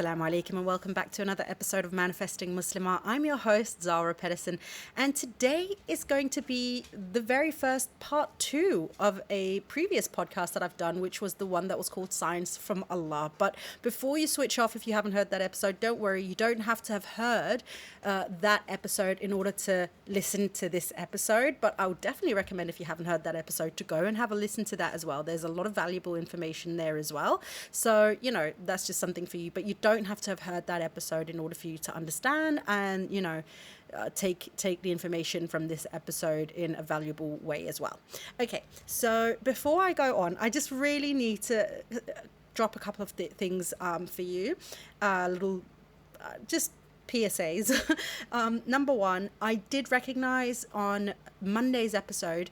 Assalamu alaikum and welcome back to another episode of Manifesting Muslimah. I'm your host, Zara Pedersen, and today is going to be the very first part 2 of a previous podcast that I've done, which was the one that was called Signs from Allah. But before you switch off, if you haven't heard that episode, don't worry, you don't have to have heard that episode in order to listen to this episode. But I would definitely recommend, if you haven't heard that episode, to go and have a listen to that as well. There's a lot of valuable information there as well. So, that's just something for you. But you don't have to have heard that episode in order for you to understand and, take the information from this episode in a valuable way as well. Okay, so before I go on, I just really need to drop a couple of things for you, little just PSAs. Number one, I did recognize on Monday's episode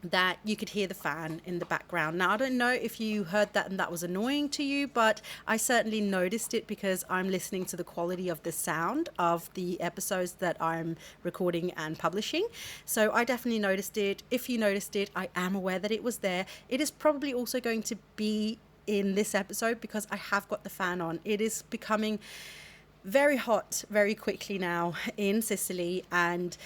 that you could hear the fan in the background. Now, I don't know if you heard that and that was annoying to you, but I certainly noticed it because I'm listening to the quality of the sound of the episodes that I'm recording and publishing. So I definitely noticed it. If you noticed it, I am aware that it was there. It is probably also going to be in this episode because I have got the fan on. It is becoming very hot very quickly now in Sicily, and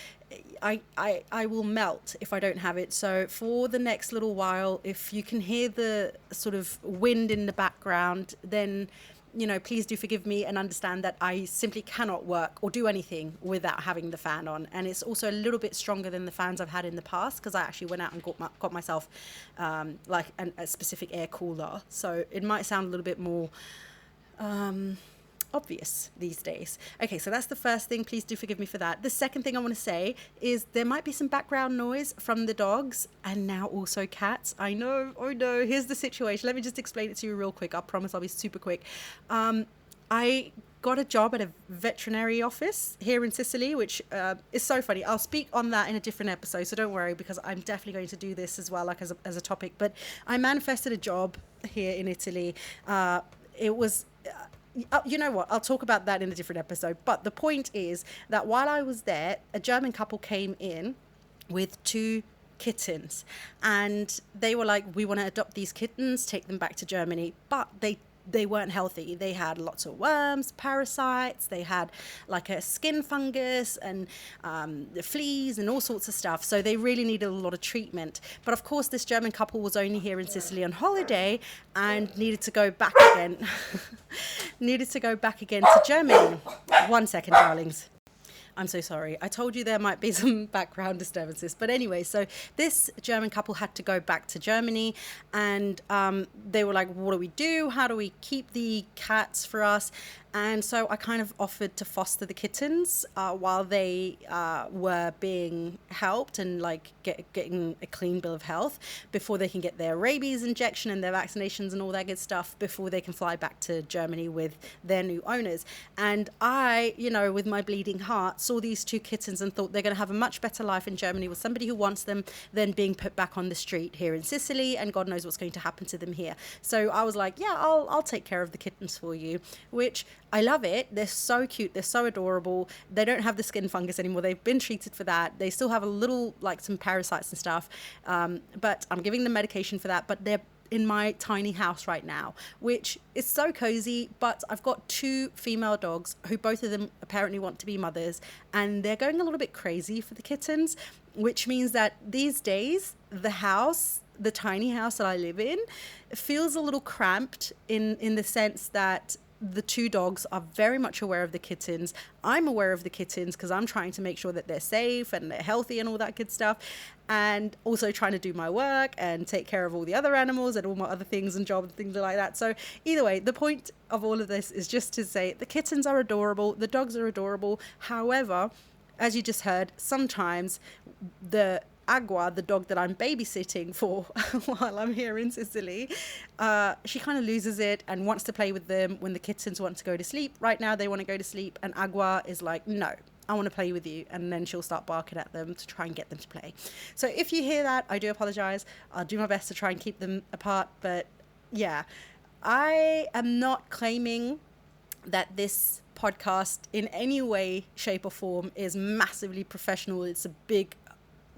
I will melt if I don't have it. So for the next little while, if you can hear the sort of wind in the background, then please do forgive me and understand that I simply cannot work or do anything without having the fan on. And it's also a little bit stronger than the fans I've had in the past because I actually went out and got myself a specific air cooler. So it might sound a little bit more obvious these days. Okay, so that's the first thing. Please do forgive me for that. The second thing I want to say is there might be some background noise from the dogs and now also cats. I know. Here's the situation. Let me just explain it to you real quick. I promise I'll be super quick. I got a job at a veterinary office here in Sicily, which is so funny. I'll speak on that in a different episode, so don't worry, because I'm definitely going to do this as well, like as a topic. But I manifested a job here in Italy. It was you know what, I'll talk about that in a different episode. But the point is that while I was there, a German couple came in with 2 kittens, and they were like, we want to adopt these kittens, take them back to Germany. But they weren't healthy. They had lots of worms, parasites, they had like a skin fungus and the fleas and all sorts of stuff. So they really needed a lot of treatment. But of course, this German couple was only here in Sicily on holiday and needed to go back again. To Germany. 1 second, darlings. I'm so sorry. I told you there might be some background disturbances. But anyway, so this German couple had to go back to Germany, and they were like, what do we do? How do we keep the cats for us? And so I kind of offered to foster the kittens while they were being helped and getting a clean bill of health before they can get their rabies injection and their vaccinations and all that good stuff before they can fly back to Germany with their new owners. And I, with my bleeding heart, saw these 2 kittens and thought they're going to have a much better life in Germany with somebody who wants them than being put back on the street here in Sicily, and God knows what's going to happen to them here. So I was like, yeah, I'll take care of the kittens for you, which I love it. They're so cute. They're so adorable. They don't have the skin fungus anymore. They've been treated for that. They still have a little, some parasites and stuff. But I'm giving them medication for that. But they're in my tiny house right now, which is so cozy. But I've got 2 female dogs who both of them apparently want to be mothers. And they're going a little bit crazy for the kittens, which means that these days, the tiny house that I live in, feels a little cramped in the sense that the 2 dogs are very much aware of the kittens. I'm aware of the kittens because I'm trying to make sure that they're safe and they're healthy and all that good stuff, and also trying to do my work and take care of all the other animals and all my other things and jobs and things like that. So either way, the point of all of this is just to say the kittens are adorable, the dogs are adorable. However, as you just heard, sometimes the Agua, the dog that I'm babysitting for while I'm here in Sicily, she kind of loses it and wants to play with them when the kittens want to go to sleep. Right now they want to go to sleep, and Agua is like, no, I want to play with you. And then she'll start barking at them to try and get them to play. So if you hear that, I do apologize. I'll do my best to try and keep them apart. But yeah, I am not claiming that this podcast in any way, shape or form is massively professional. It's a big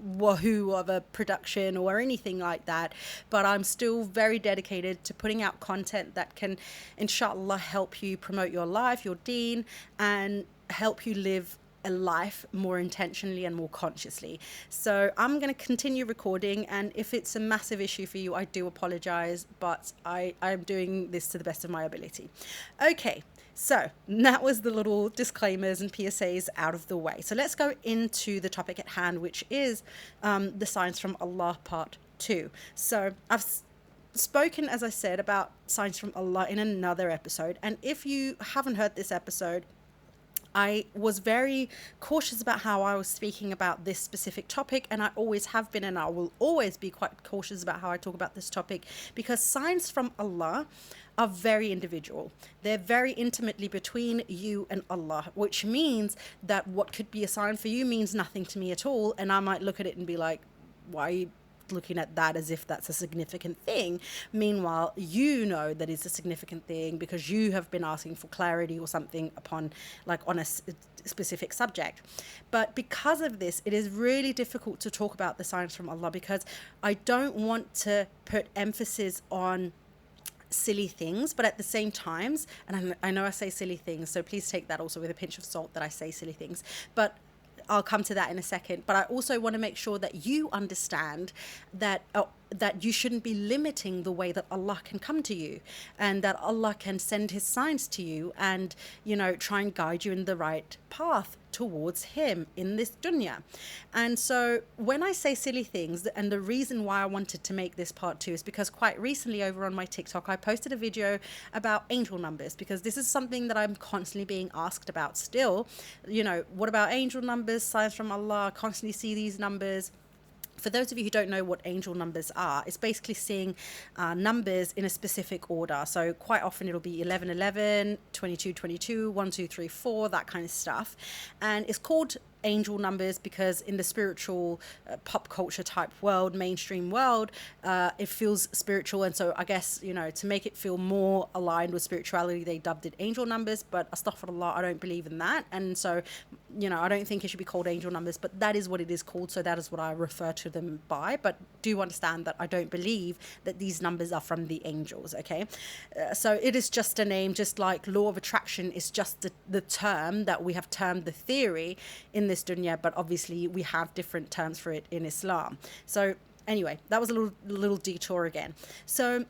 wahoo of a production or anything like that, but I'm still very dedicated to putting out content that can, inshallah, help you promote your life, your deen, and help you live a life more intentionally and more consciously. So I'm going to continue recording, and if it's a massive issue for you, I do apologize, but I'm doing this to the best of my ability. Okay, so that was the little disclaimers and PSAs out of the way. So let's go into the topic at hand, which is the signs from Allah part 2. So I've spoken, as I said, about signs from Allah in another episode, and if you haven't heard this episode, I was very cautious about how I was speaking about this specific topic, and I always have been, and I will always be quite cautious about how I talk about this topic, because signs from Allah are very individual. They're very intimately between you and Allah, which means that what could be a sign for you means nothing to me at all, and I might look at it and be like, why are you looking at that as if that's a significant thing? Meanwhile, you know that it's a significant thing because you have been asking for clarity or something upon, like, on a specific subject. But because of this, it is really difficult to talk about the signs from Allah, because I don't want to put emphasis on silly things, but at the same times, and I know I say silly things, so please take that also with a pinch of salt that I say silly things, but I'll come to that in a second. But I also want to make sure that you understand that that you shouldn't be limiting the way that Allah can come to you, and that Allah can send his signs to you and, you know, try and guide you in the right path towards him in this dunya. And so when I say silly things, and the reason why I wanted to make this part 2 is because quite recently over on my TikTok, I posted a video about angel numbers, because this is something that I'm constantly being asked about still. You know, what about angel numbers, signs from Allah? I constantly see these numbers. For those of you who don't know what angel numbers are, it's basically seeing numbers in a specific order. So quite often it'll be 11, 11, 22, 22, 1, 2, 3, 4, that kind of stuff. And it's called angel numbers because in the spiritual pop culture type world, mainstream world, it feels spiritual, and so I guess, you know, to make it feel more aligned with spirituality, they dubbed it angel numbers. But astaghfirullah, I don't believe in that, and so, you know, I don't think it should be called angel numbers, but that is what it is called, so that is what I refer to them by. But do understand that I don't believe that these numbers are from the angels, okay? So it is just a name, just like law of attraction is just the term that we have termed the theory in this dunya, but obviously we have different terms for it in Islam. So anyway, that was a little detour again. So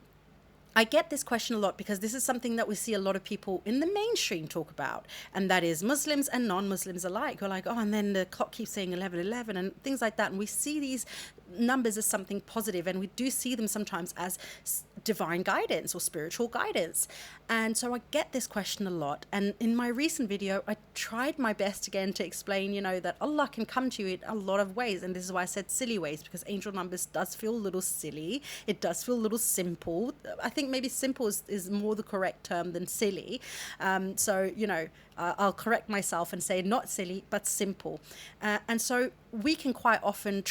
I get this question a lot because this is something that we see a lot of people in the mainstream talk about, and that is Muslims and non-Muslims alike. We're like, oh, and then the clock keeps saying 11, 11 and things like that, and we see these numbers as something positive, and we do see them sometimes as divine guidance or spiritual guidance. And so I get this question a lot, and in my recent video I tried my best again to explain, you know, that Allah can come to you in a lot of ways, and this is why I said silly ways, because angel numbers does feel a little silly, it does feel a little simple. I think maybe simple is more the correct term than silly. So, you know, I'll correct myself and say not silly but simple. And so we can quite often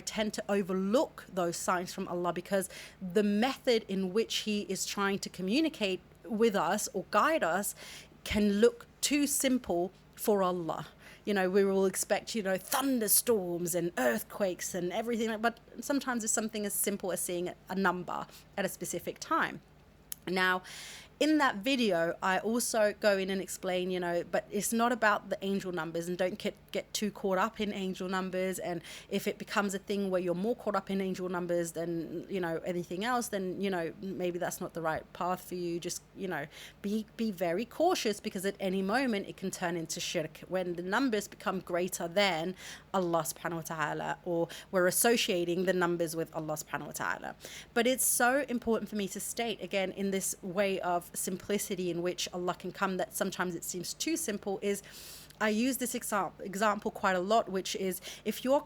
tend to overlook those signs from Allah because the method in which he is trying to communicate with us or guide us can look too simple for Allah. You know, we will expect, you know, thunderstorms and earthquakes and everything, but sometimes it's something as simple as seeing a number at a specific time. Now, in that video, I also go in and explain, you know, but it's not about the angel numbers, and don't get too caught up in angel numbers. And if it becomes a thing where you're more caught up in angel numbers than, you know, anything else, then, you know, maybe that's not the right path for you. Just, you know, be very cautious, because at any moment it can turn into shirk when the numbers become greater than Allah subhanahu wa ta'ala, or we're associating the numbers with Allah subhanahu wa ta'ala. But it's so important for me to state again, in this way of simplicity in which Allah can come, that sometimes it seems too simple, is I use this example quite a lot, which is if your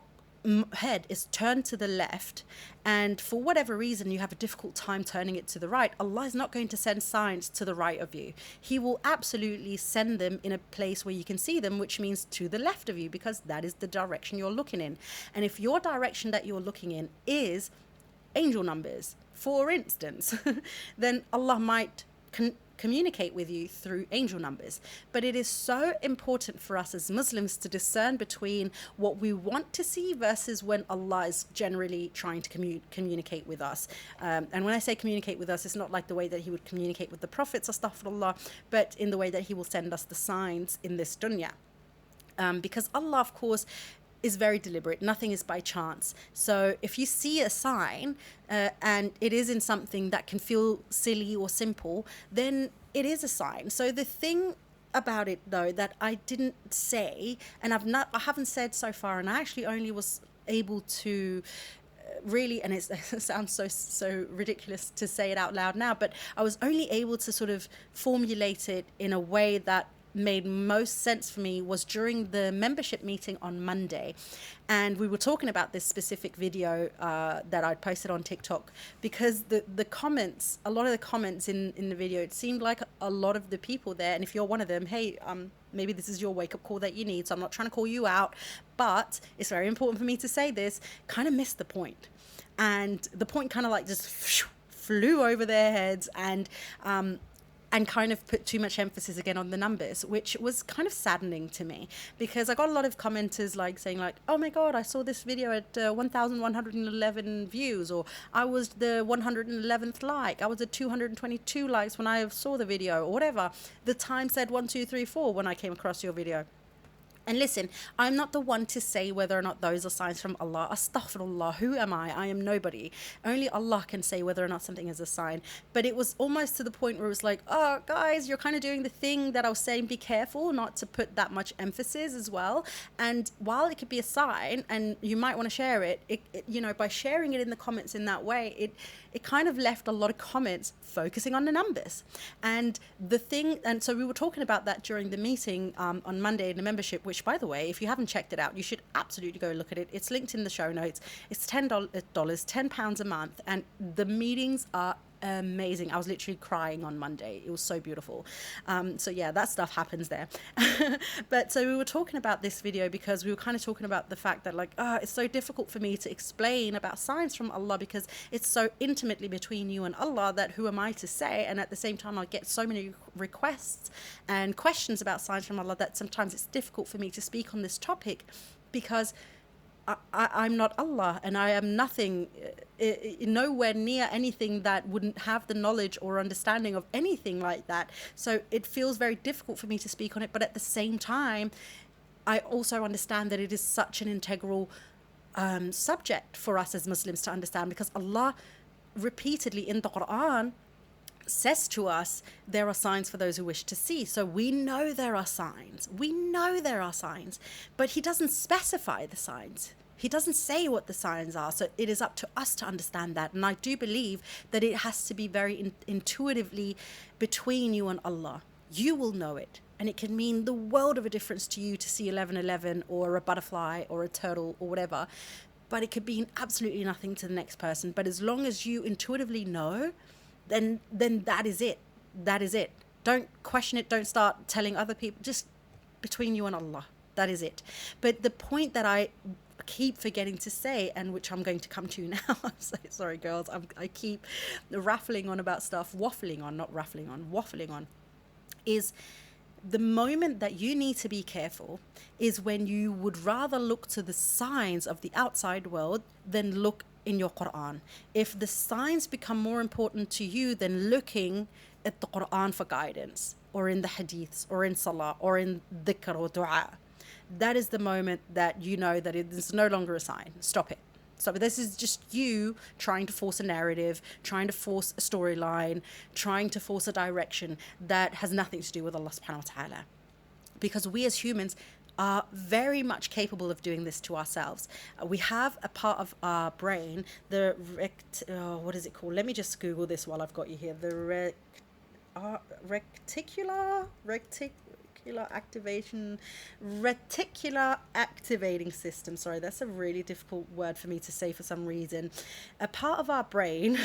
head is turned to the left and for whatever reason you have a difficult time turning it to the right, Allah is not going to send signs to the right of you. He will absolutely send them in a place where you can see them, which means to the left of you, because that is the direction you're looking in. And if your direction that you're looking in is angel numbers, for instance, then Allah might communicate with you through angel numbers. But it is so important for us as Muslims to discern between what we want to see versus when Allah is generally trying to communicate with us. And when I say communicate with us, it's not like the way that he would communicate with the prophets, astaghfirullah, but in the way that he will send us the signs in this dunya. Because Allah, of course, is very deliberate. Nothing is by chance. So if you see a sign and it is in something that can feel silly or simple, then it is a sign. So the thing about it, though, that I didn't say, and I haven't said so far, and I actually only was able to really, and it sounds so ridiculous to say it out loud now, but I was only able to sort of formulate it in a way that made most sense for me was during the membership meeting on Monday. And we were talking about this specific video that I'd posted on TikTok, because the comments, a lot of the comments in the video, it seemed like a lot of the people there, and if you're one of them, hey, maybe this is your wake-up call that you need, so I'm not trying to call you out, but it's very important for me to say this, kind of missed the point. And the point kind of like just flew over their heads, and kind of put too much emphasis again on the numbers, which was kind of saddening to me, because I got a lot of commenters like saying like, oh my God, I saw this video at 1,111 views, or I was the 111th like, I was at 222 likes when I saw the video, or whatever. The time said 1, 2, 3, 4 when I came across your video. And listen, I'm not the one to say whether or not those are signs from Allah. Astaghfirullah, who am I? I am nobody. Only Allah can say whether or not something is a sign. But it was almost to the point where it was like, oh, guys, you're kind of doing the thing that I was saying, be careful not to put that much emphasis as well. And while it could be a sign, and you might want to share it, you know, by sharing it in the comments in that way, it kind of left a lot of comments focusing on the numbers. And so we were talking about that during the meeting on Monday in the membership, which, by the way, if you haven't checked it out, you should absolutely go look at it. It's linked in the show notes. It's $10, £10 a month, and the meetings are amazing. I was literally crying on Monday. It was so beautiful. So yeah, that stuff happens there. But so we were talking about this video because we were kind of talking about the fact that like, it's so difficult for me to explain about signs from Allah, because it's so intimately between you and Allah that who am I to say? And at the same time, I get so many requests and questions about signs from Allah that sometimes it's difficult for me to speak on this topic, because I'm not Allah, and I am nothing, nowhere near anything that wouldn't have the knowledge or understanding of anything like that. So it feels very difficult for me to speak on it. But at the same time, I also understand that it is such an integral subject for us as Muslims to understand, because Allah repeatedly in the Quran says to us, there are signs for those who wish to see. So we know there are signs. We know there are signs, but he doesn't specify the signs. He doesn't say what the signs are. So it is up to us to understand that. And I do believe that it has to be very intuitively between you and Allah. You will know it. And it can mean the world of a difference to you to see 1111 or a butterfly or a turtle or whatever. But it could mean absolutely nothing to the next person. But as long as you intuitively know, then that is it. That is it. Don't question it. Don't start telling other people. Just between you and Allah. That is it. But the point that I keep forgetting to say, and which I'm going to come to now, I'm so sorry, girls. I keep raffling on about stuff, waffling on, is the moment that you need to be careful is when you would rather look to the signs of the outside world than look in your Quran. If the signs become more important to you than looking at the Quran for guidance, or in the hadiths, or in salah, or in dhikr or dua, that is the moment that you know that it is no longer a sign. Stop it. So this is just you trying to force a narrative, trying to force a storyline, trying to force a direction that has nothing to do with Allah subhanahu wa ta'ala. Because we as humans are very much capable of doing this to ourselves. We have a part of our brain, the what is it called? Let me just Google this while I've got you here. The reticular activating system. Sorry, that's a really difficult word for me to say for some reason. A part of our brain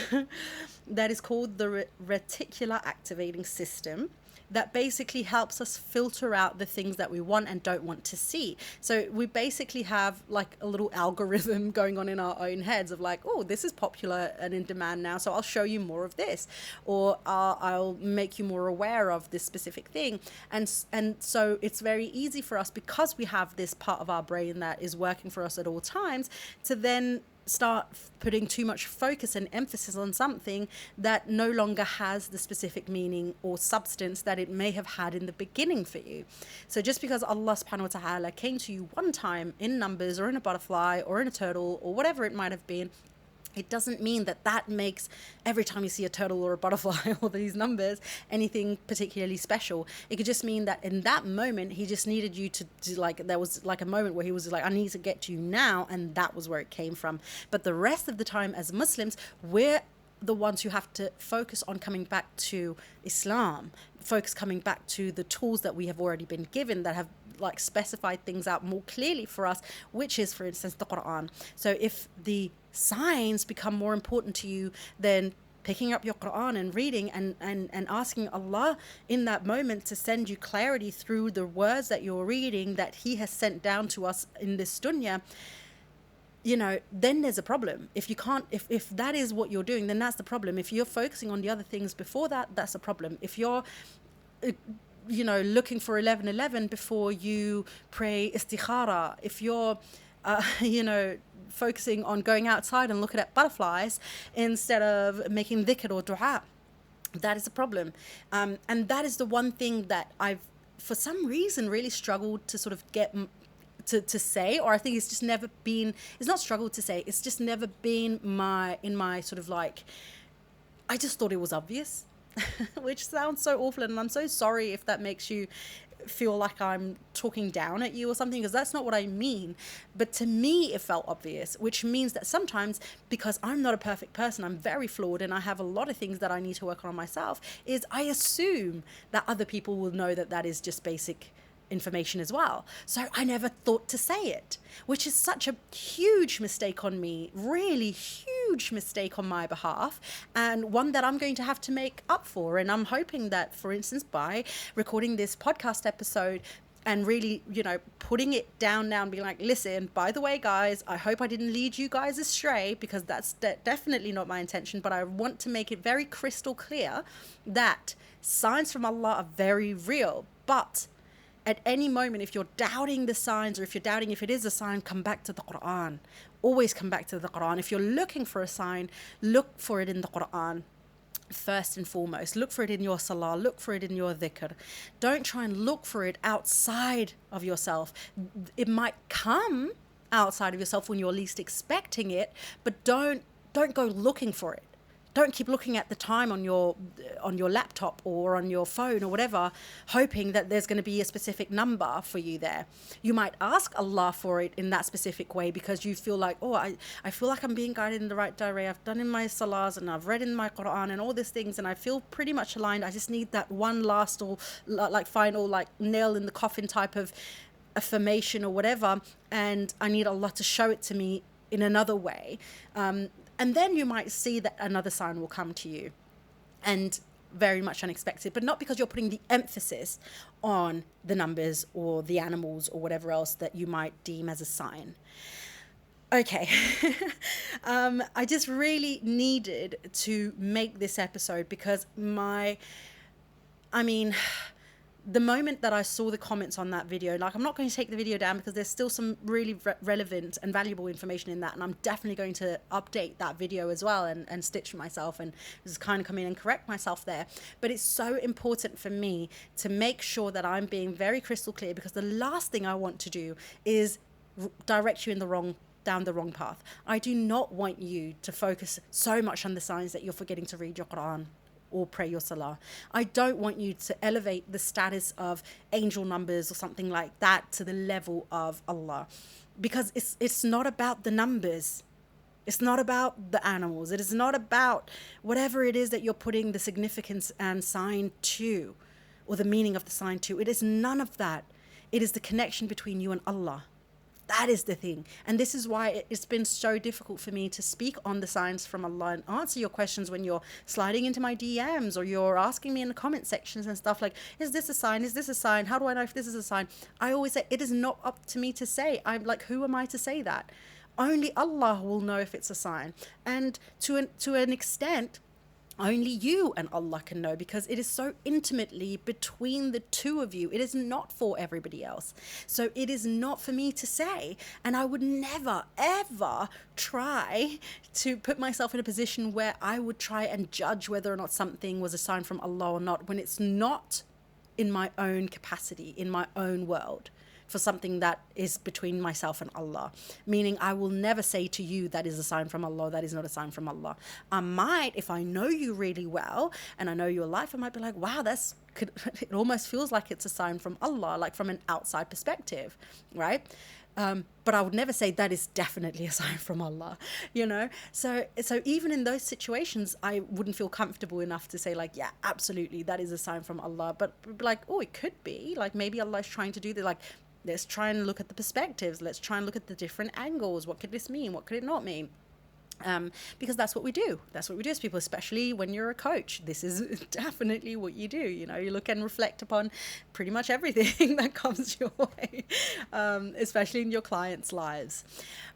that is called the reticular activating system that basically helps us filter out the things that we want and don't want to see. So we basically have like a little algorithm going on in our own heads of like, oh, this is popular and in demand now, so I'll show you more of this, or I'll make you more aware of this specific thing. And so it's very easy for us, because we have this part of our brain that is working for us at all times, to then start putting too much focus and emphasis on something that no longer has the specific meaning or substance that it may have had in the beginning for you. So just because Allah subhanahu wa ta'ala came to you one time in numbers or in a butterfly or in a turtle or whatever it might have been, it doesn't mean that that makes every time you see a turtle or a butterfly or these numbers anything particularly special. It could just mean that in that moment, he just needed you to like, there was like a moment where he was like, I need to get to you now. And that was where it came from. But the rest of the time as Muslims, we're the ones who have to focus on coming back to Islam, focus coming back to the tools that we have already been given that have like specified things out more clearly for us, which is, for instance, the Quran. So if the signs become more important to you than picking up your Quran and reading and asking Allah in that moment to send you clarity through the words that you're reading that he has sent down to us in this dunya, you know, then there's a problem. If you can't, if that is what you're doing, then that's the problem. If you're focusing on the other things before that, that's a problem. If you're you know, looking for 11:11 before you pray istikhara, if you're you know, focusing on going outside and looking at butterflies instead of making dhikr or dua, that is a problem. And that is the one thing that I've, for some reason, really struggled to sort of get to say, or I think it's just never been, it's not struggled to say, it's just never been in my sort of like, I just thought it was obvious. Which sounds so awful, and I'm so sorry if that makes you feel like I'm talking down at you or something, because that's not what I mean. But to me, it felt obvious, which means that sometimes, because I'm not a perfect person, I'm very flawed and I have a lot of things that I need to work on myself, is I assume that other people will know that that is just basic information as well. So I never thought to say it, which is such a huge mistake on me, really huge mistake on my behalf, and one that I'm going to have to make up for. And I'm hoping that, for instance, by recording this podcast episode and really, you know, putting it down now and being like, listen, by the way, guys, I hope I didn't lead you guys astray, because that's definitely not my intention. But I want to make it very crystal clear that signs from Allah are very real. But at any moment, if you're doubting the signs, or if you're doubting if it is a sign, come back to the Quran. Always come back to the Quran. If you're looking for a sign, look for it in the Quran first and foremost. Look for it in your salah. Look for it in your dhikr. Don't try and look for it outside of yourself. It might come outside of yourself when you're least expecting it, but don't go looking for it. Don't keep looking at the time on your laptop or on your phone or whatever, hoping that there's going to be a specific number for you there. You might ask Allah for it in that specific way because you feel like, oh, I feel like I'm being guided in the right direction. I've done in my salahs and I've read in my Quran and all these things, and I feel pretty much aligned. I just need that one last or like final like nail in the coffin type of affirmation or whatever, and I need Allah to show it to me in another way. And then you might see that another sign will come to you, and very much unexpected, but not because you're putting the emphasis on the numbers or the animals or whatever else that you might deem as a sign. Okay. I just really needed to make this episode because the moment that I saw the comments on that video, like, I'm not going to take the video down because there's still some really relevant and valuable information in that, and I'm definitely going to update that video as well and stitch myself and just kind of come in and correct myself there. But it's so important for me to make sure that I'm being very crystal clear, because the last thing I want to do is direct you down the wrong path. I do not want you to focus so much on the signs that you're forgetting to read your Quran or pray your salah. I don't want you to elevate the status of angel numbers or something like that to the level of Allah, because it's not about the numbers. It's not about the animals. It is not about whatever it is that you're putting the significance and sign to, or the meaning of the sign to. It is none of that. It is the connection between you and Allah. That is the thing. And this is why it's been so difficult for me to speak on the signs from Allah and answer your questions when you're sliding into my DMs or you're asking me in the comment sections and stuff like, is this a sign? Is this a sign? How do I know if this is a sign? I always say, it is not up to me to say. I'm like, who am I to say that? Only Allah will know if it's a sign. And to an extent, only you and Allah can know, because it is so intimately between the two of you. It is not for everybody else. So it is not for me to say. And I would never, ever try to put myself in a position where I would try and judge whether or not something was a sign from Allah or not, when it's not in my own capacity, in my own world, for something that is between myself and Allah. Meaning I will never say to you that is a sign from Allah, that is not a sign from Allah. I might, if I know you really well and I know your life, I might be like, wow, it almost feels like it's a sign from Allah, like from an outside perspective, right? But I would never say that is definitely a sign from Allah, you know? So even in those situations, I wouldn't feel comfortable enough to say like, yeah, absolutely, that is a sign from Allah. But like, oh, it could be. Like maybe Allah is trying to do that. Like, let's try and look at the perspectives. Let's try and look at the different angles. What could this mean? What could it not mean? Because that's what we do. That's what we do as people, especially when you're a coach. This is definitely what you do. You know, you look and reflect upon pretty much everything that comes your way, especially in your clients' lives.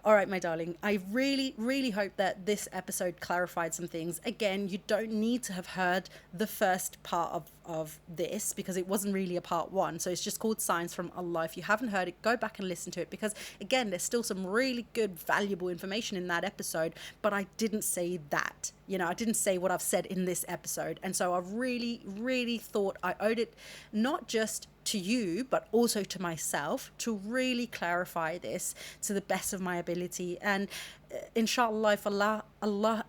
All right, my darling, I really, really hope that this episode clarified some things. Again, you don't need to have heard the first part of this, because it wasn't really a part one. So it's just called Signs from Allah. If you haven't heard it, go back and listen to it, because again, there's still some really good, valuable information in that episode, but I didn't say that. You know, I didn't say what I've said in this episode. And so I really, really thought I owed it not just to you, but also to myself, to really clarify this to the best of my ability. And inshallah, if Allah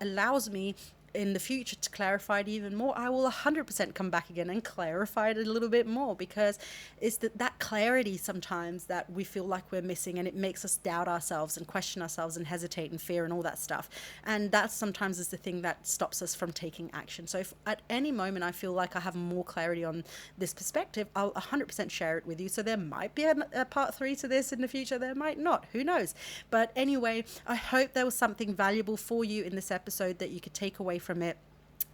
allows me in the future to clarify it even more, I will 100% come back again and clarify it a little bit more, because it's that clarity sometimes that we feel like we're missing, and it makes us doubt ourselves and question ourselves and hesitate and fear and all that stuff. And that sometimes is the thing that stops us from taking action. So if at any moment I feel like I have more clarity on this perspective, I'll 100% share it with you. So there might be a part 3 to this in the future, there might not, who knows. But anyway, I hope there was something valuable for you in this episode that you could take away from it,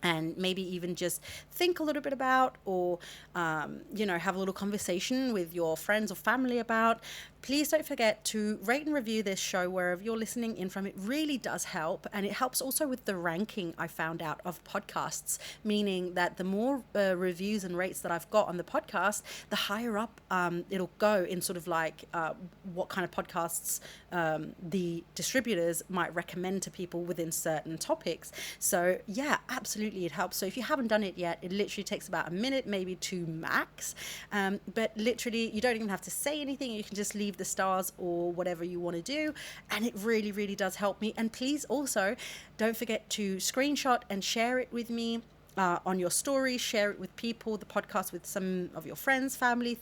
and maybe even just think a little bit about, or have a little conversation with your friends or family about. Please don't forget to rate and review this show wherever you're listening in from. It really does help, and it helps also with the ranking, I found out, of podcasts, meaning that the more reviews and rates that I've got on the podcast, the higher up it'll go in sort of like what kind of podcasts the distributors might recommend to people within certain topics. So yeah, absolutely, it helps. So if you haven't done it yet, it literally takes about a minute, maybe 2 max, but literally you don't even have to say anything. You can just leave the stars or whatever you want to do, and it really, really does help me. And please also don't forget to screenshot and share it with me on your stories. Share it with people, the podcast, with some of your friends, family,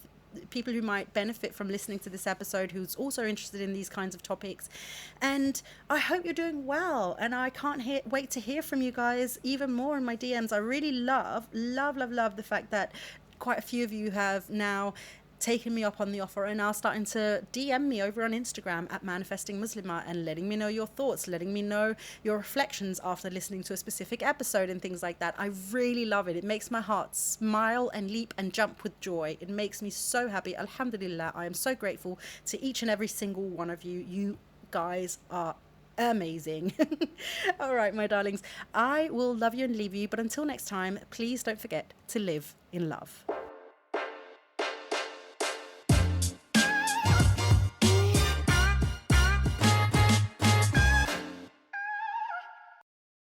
people who might benefit from listening to this episode, who's also interested in these kinds of topics. And I hope you're doing well, and I can't wait to hear from you guys even more in my DMs. I really love the fact that quite a few of you have now taken me up on the offer and are starting to DM me over on Instagram at Manifesting Muslimah, and letting me know your thoughts, letting me know your reflections after listening to a specific episode and things like that. I really love it. It makes my heart smile and leap and jump with joy. It makes me so happy. Alhamdulillah, I am so grateful to each and every single one of you. You guys are amazing. All right, my darlings, I will love you and leave you, but until next time, please don't forget to live in love.